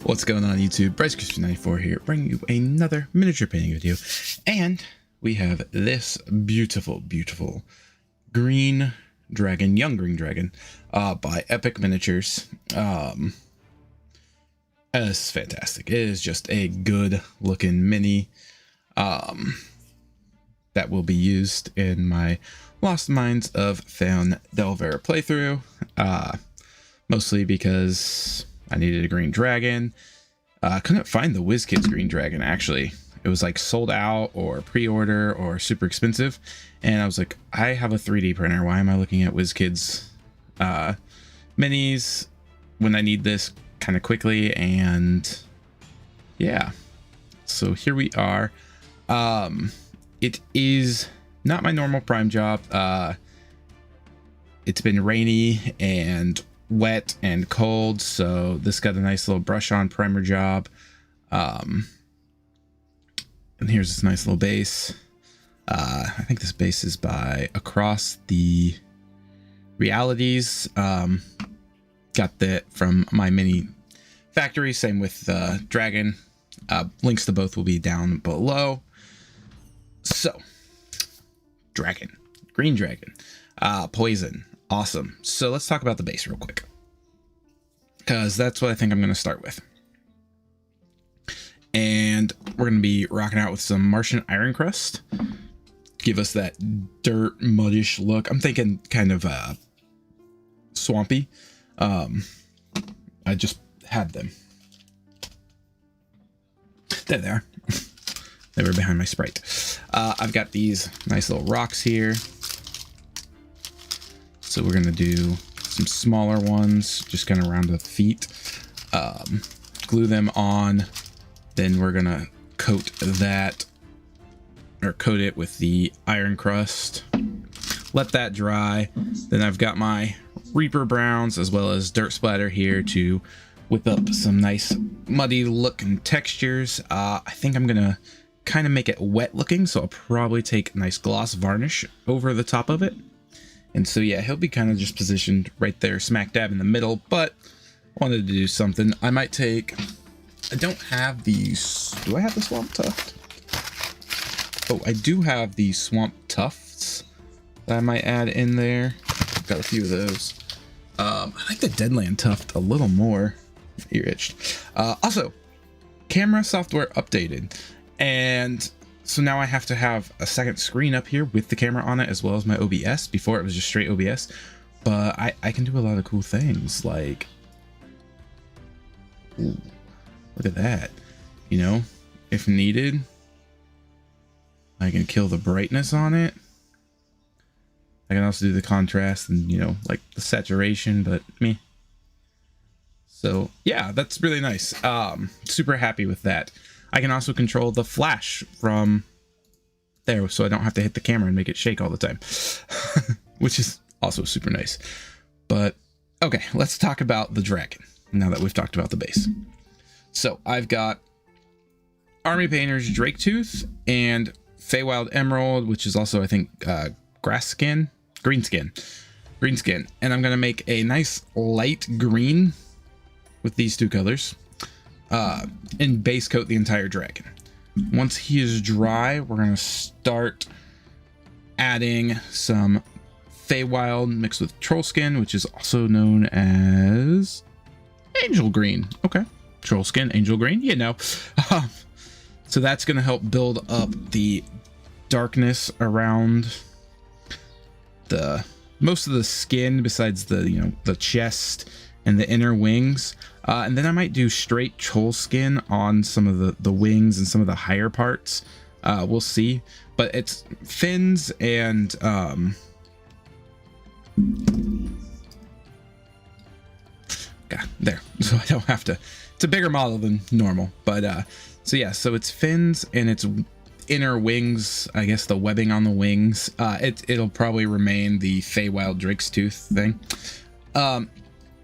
What's going on YouTube? BryceCrispy94 here, bringing you another miniature painting video. And we have this beautiful, beautiful green dragon, young green dragon, by Epic Miniatures. It's fantastic. It is just a good looking mini that will be used in my Lost Mines of Phandelver playthrough. Mostly because I needed a green dragon. Couldn't find the WizKids green dragon, actually. It was like sold out or pre-order or super expensive. And I was like, I have a 3D printer. Why am I looking at WizKids minis when I need this kind of quickly? And yeah, so here we are. It is not my normal prime job. It's been rainy and wet and cold, so this got a nice little brush on primer job. And here's this nice little base. I think this base is by Across the Realities. Got that from my mini factory. Same with Dragon. Links to both will be down below. So, Dragon, green dragon, poison. Awesome. So let's talk about the base real quick, because that's what I think I'm going to start with. And we're going to be rocking out with some Martian Iron Crust. Give us that dirt, muddish look. I'm thinking kind of swampy. I just had them. There they are. They were behind my sprite. I've got these nice little rocks here. So we're going to do some smaller ones, just kind of around the feet. Glue them on. Then we're going to coat that, or coat it with the iron crust. Let that dry. Then I've got my Reaper Browns as well as dirt splatter here to whip up some nice muddy looking textures. I think I'm going to kind of make it wet looking, so I'll probably take nice gloss varnish over the top of it. And so, yeah, he'll be kind of just positioned right there, smack dab in the middle, but I wanted to do something. I might take, I don't have these, do I have the Swamp Tuft? Oh, I do have the Swamp Tufts that I might add in there. I've got a few of those. I like the Deadland Tuft a little more. Ear itched. Also, camera software updated. And so now I have to have a second screen up here with the camera on it, as well as my OBS. Before it was just straight OBS, but I can do a lot of cool things, like, ooh, look at that. You know, if needed, I can kill the brightness on it. I can also do the contrast and, you know, like the saturation, but me. So yeah, that's really nice. Super happy with that. I can also control the flash from there, so I don't have to hit the camera and make it shake all the time, which is also super nice. But okay, let's talk about the dragon now that we've talked about the base. So I've got Army Painter's Drake Tooth and Feywild Emerald, which is also, I think, green skin. And I'm gonna make a nice light green with these two colors. And base coat the entire dragon. Once he is dry, we're going to start adding some Feywild mixed with Troll Skin, which is also known as Angel Green. Okay, Troll Skin, Angel Green, you know. So that's going to help build up the darkness around the most of the skin, besides the, you know, the chest and the inner wings. And then I might do straight Troll Skin on some of the wings and some of the higher parts. We'll see. But it's fins and there. So I don't have to, it's a bigger model than normal. But so yeah, so it's fins and it's inner wings, I guess the webbing on the wings. It'll probably remain the Feywild Drake's Tooth thing.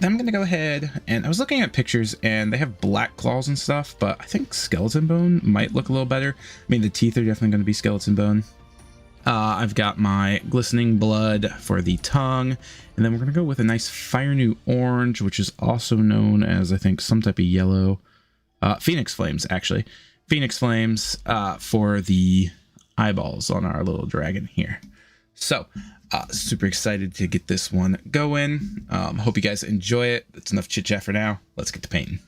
Then I'm going to go ahead, and I was looking at pictures and they have black claws and stuff, but I think skeleton bone might look a little better. I mean, the teeth are definitely going to be skeleton bone. I've got my glistening blood for the tongue, and then we're going to go with a nice fire new orange, which is also known as, I think, some type of yellow. Phoenix Flames, actually. Phoenix Flames for the eyeballs on our little dragon here. So, super excited to get this one going. Hope you guys enjoy it. That's enough chit chat for now. Let's get to painting.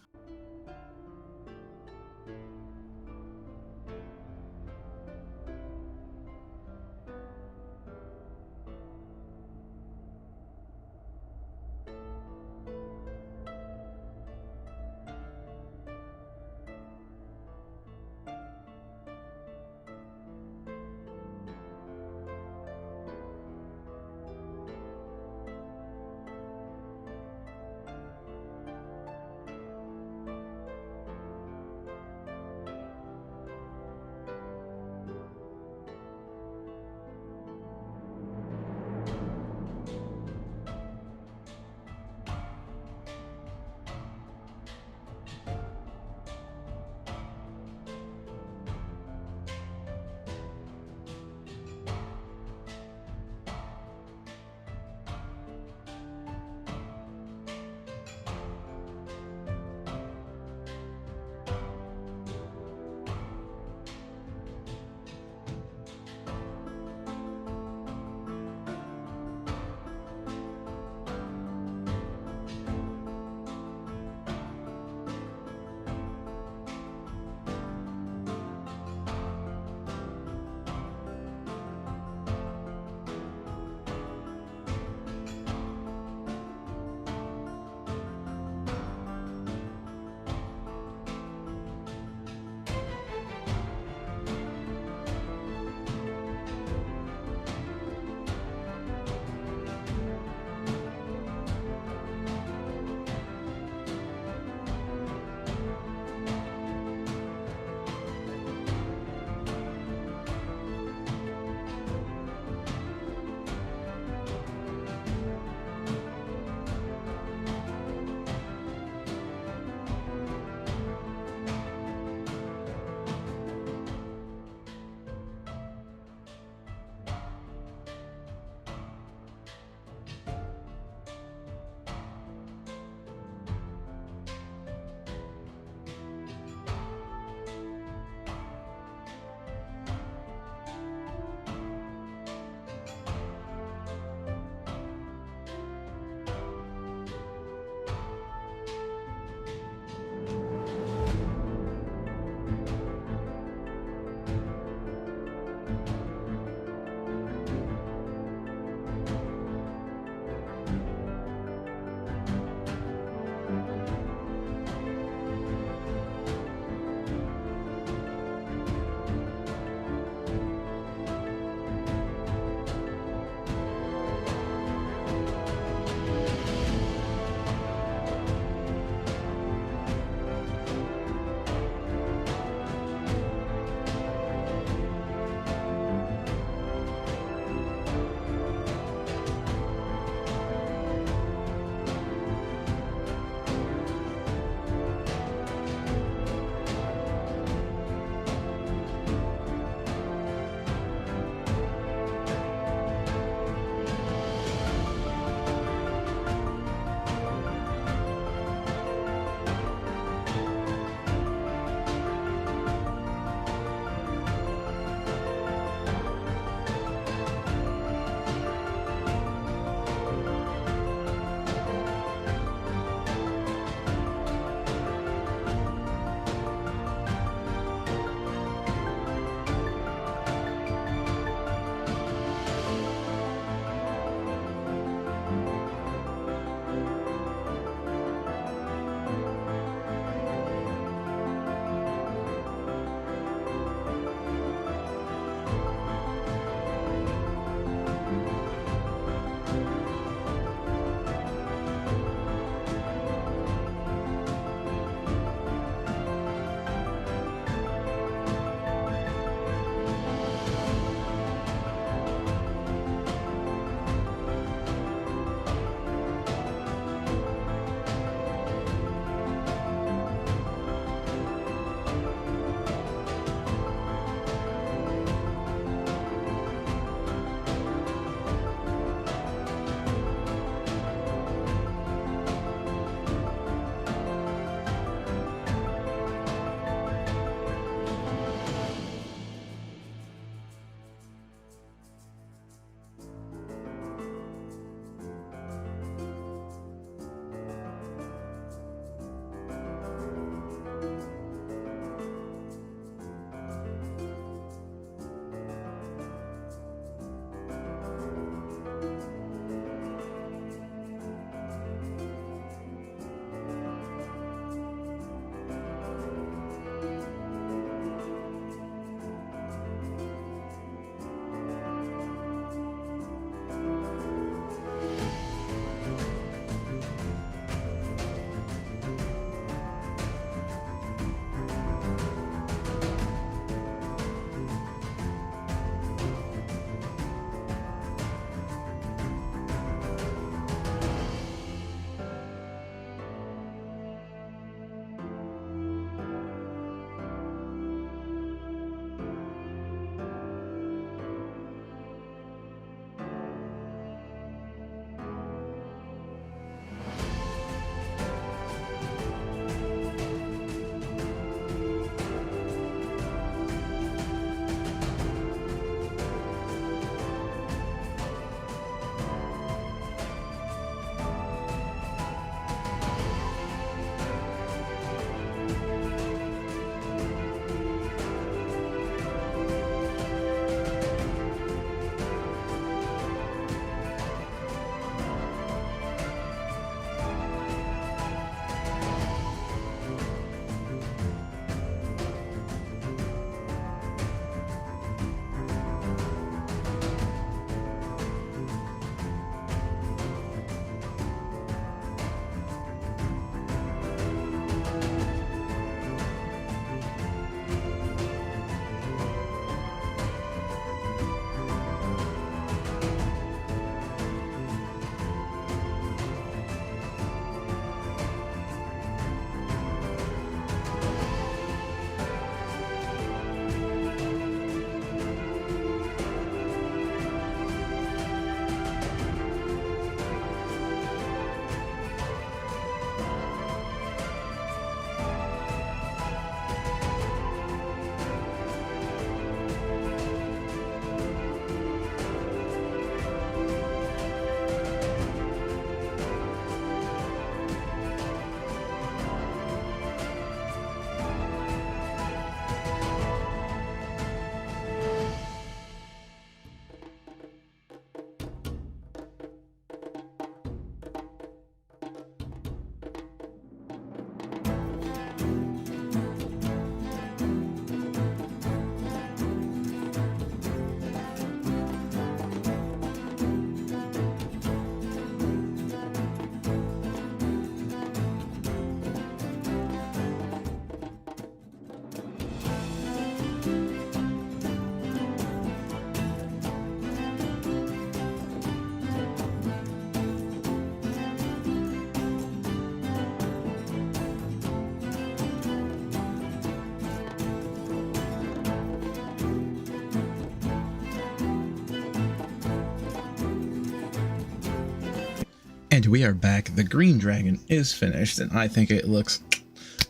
And we are back. The green dragon is finished, and I think it looks...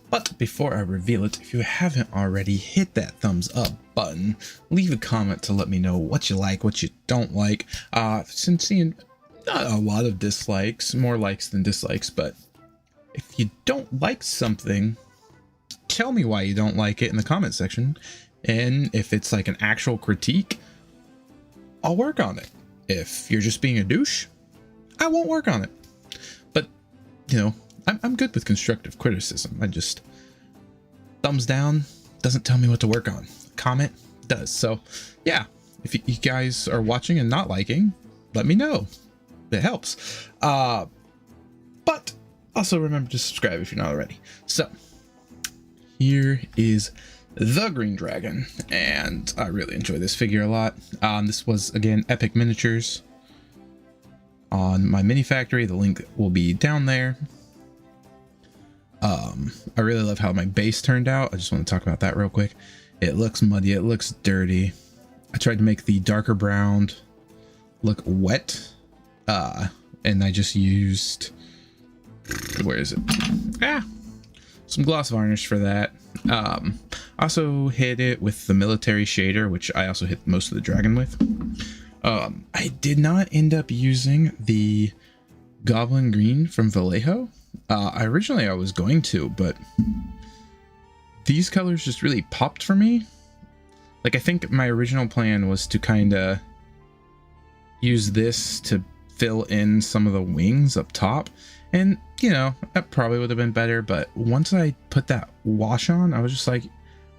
But before I reveal it, if you haven't already, hit that thumbs up button. Leave a comment to let me know what you like, what you don't like. Since seeing not a lot of dislikes, more likes than dislikes, but if you don't like something, tell me why you don't like it in the comment section. And if it's like an actual critique, I'll work on it. If you're just being a douche, I won't work on it. But, you know, I'm good with constructive criticism. I just, thumbs down doesn't tell me what to work on. Comment does. So yeah, if you guys are watching and not liking, let me know. It helps. But also remember to subscribe if you're not already. So here is the green dragon, and I really enjoy this figure a lot. This was, again, Epic Miniatures on my mini factory. The link will be down there. I really love how my base turned out. I just want to talk about that real quick. It looks muddy, it looks dirty. I tried to make the darker brown look wet, and I just used, where is it? Some gloss varnish for that. Also hit it with the military shader, which I also hit most of the dragon with. I did not end up using the goblin green from Vallejo. Originally I was going to, but these colors just really popped for me. Like, I think my original plan was to kind of use this to fill in some of the wings up top, and you know, that probably would have been better. But once I put that wash on, I was just like,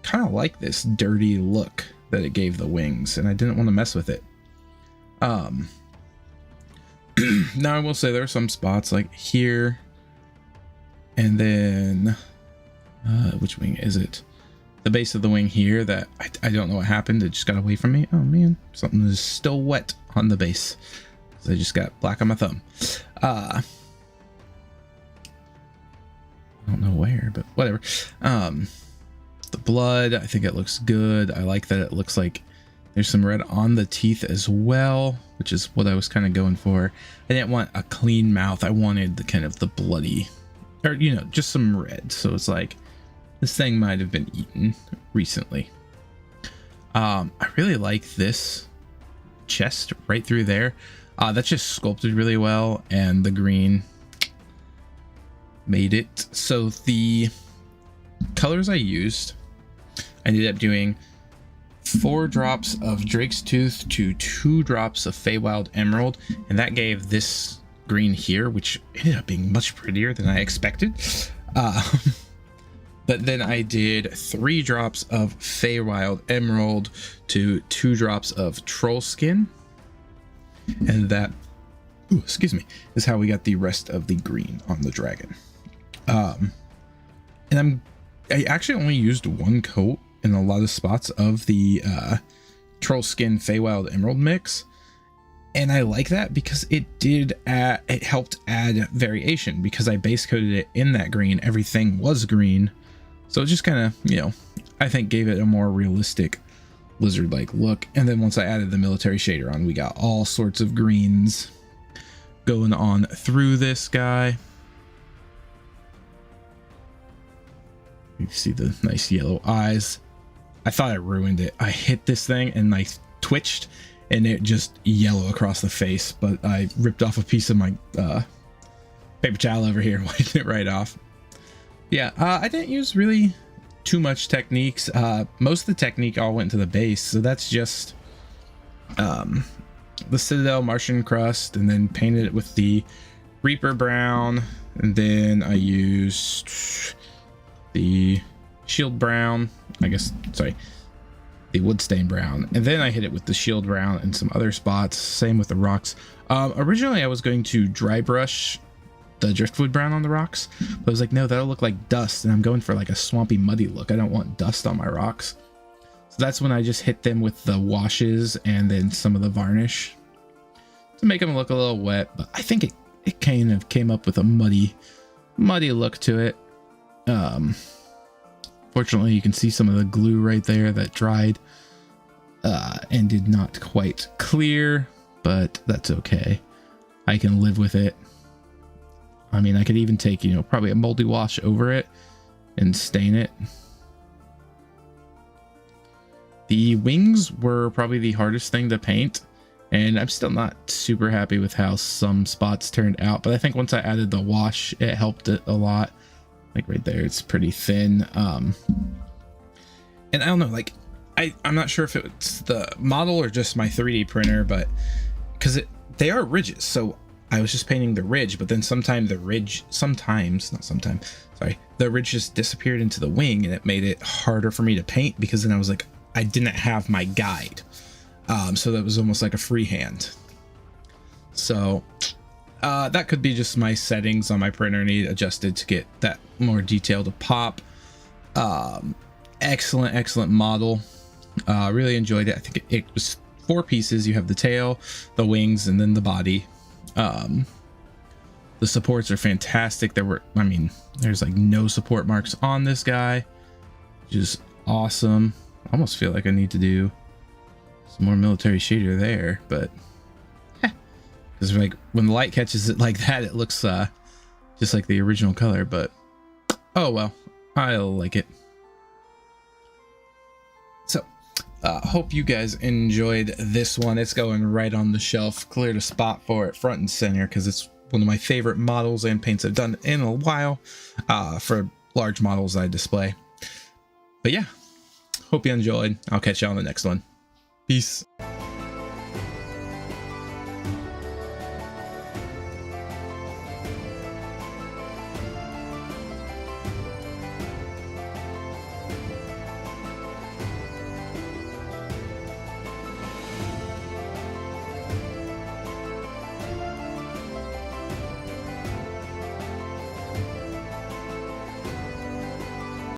kind of like this dirty look that it gave the wings, and I didn't want to mess with it. Now I will say there are some spots like here, and then which wing is it? The base of the wing here that I don't know what happened. It just got away from me. Oh man, something is still wet on the base. So I just got black on my thumb. I don't know where, but whatever. The blood, I think it looks good. I like that it looks like there's some red on the teeth as well, which is what I was kind of going for. I didn't want a clean mouth. I wanted the kind of the bloody, or, you know, just some red. So it's like, this thing might have been eaten recently. I really like this chest right through there. That's just sculpted really well, and the green made it. So the colors I used, I ended up doing 4 drops of Drake's Tooth to 2 drops of Feywild Emerald, and that gave this green here, which ended up being much prettier than I expected. But then I did 3 drops of Feywild Emerald to 2 drops of Troll Skin, and that, ooh, excuse me, is how we got the rest of the green on the dragon. And I actually only used 1 coat in a lot of spots of the Troll Skin Feywild Emerald mix, and I like that because it helped add variation. Because I base coated it in that green, everything was green, so it just kind of, you know, I think gave it a more realistic lizard-like look. And then once I added the military shader on, we got all sorts of greens going on through this guy. You see the nice yellow eyes. I thought I ruined it. I hit this thing and I twitched and it just yellow across the face, but I ripped off a piece of my paper towel over here and wiped it right off. Yeah, I didn't use really too much techniques. Most of the technique all went to the base, so that's just the Citadel Martian Crust, and then painted it with the Reaper Brown, and then I used the Shield Brown, I guess, sorry, the Woodstain Brown, and then I hit it with the Shield Brown and some other spots. Same with the rocks. Originally I was going to dry brush the Driftwood Brown on the rocks, but I was like, no, that'll look like dust, and I'm going for like a swampy, muddy look. I don't want dust on my rocks. So that's when I just hit them with the washes and then some of the varnish to make them look a little wet. But I think it kind of came up with a muddy look to it. Fortunately, you can see some of the glue right there that dried and did not quite clear, but that's okay. I can live with it. I mean, I could even take, you know, probably a multi wash over it and stain it. The wings were probably the hardest thing to paint, and I'm still not super happy with how some spots turned out, but I think once I added the wash, it helped it a lot. Like right there, it's pretty thin. And I don't know, like I'm not sure if it's the model or just my 3D printer, but because they are ridges, so I was just painting the ridge, but then the ridge just disappeared into the wing, and it made it harder for me to paint, because then I was like, I didn't have my guide. So that was almost like a freehand. So that could be just my settings on my printer need adjusted to get that more detail to pop. Excellent model. Really enjoyed it. I think it was 4 pieces. You have the tail, the wings, and then the body. The supports are fantastic. There's like no support marks on this guy, which is awesome. I almost feel like I need to do some more military shader there, but because like when the light catches it like that, it looks just like the original color, but oh well, I'll like it. So hope you guys enjoyed this one. It's going right on the shelf. Cleared a spot for it front and center because it's one of my favorite models and paints I've done in a while for large models I display. But yeah, hope you enjoyed. I'll catch you on the next one. Peace.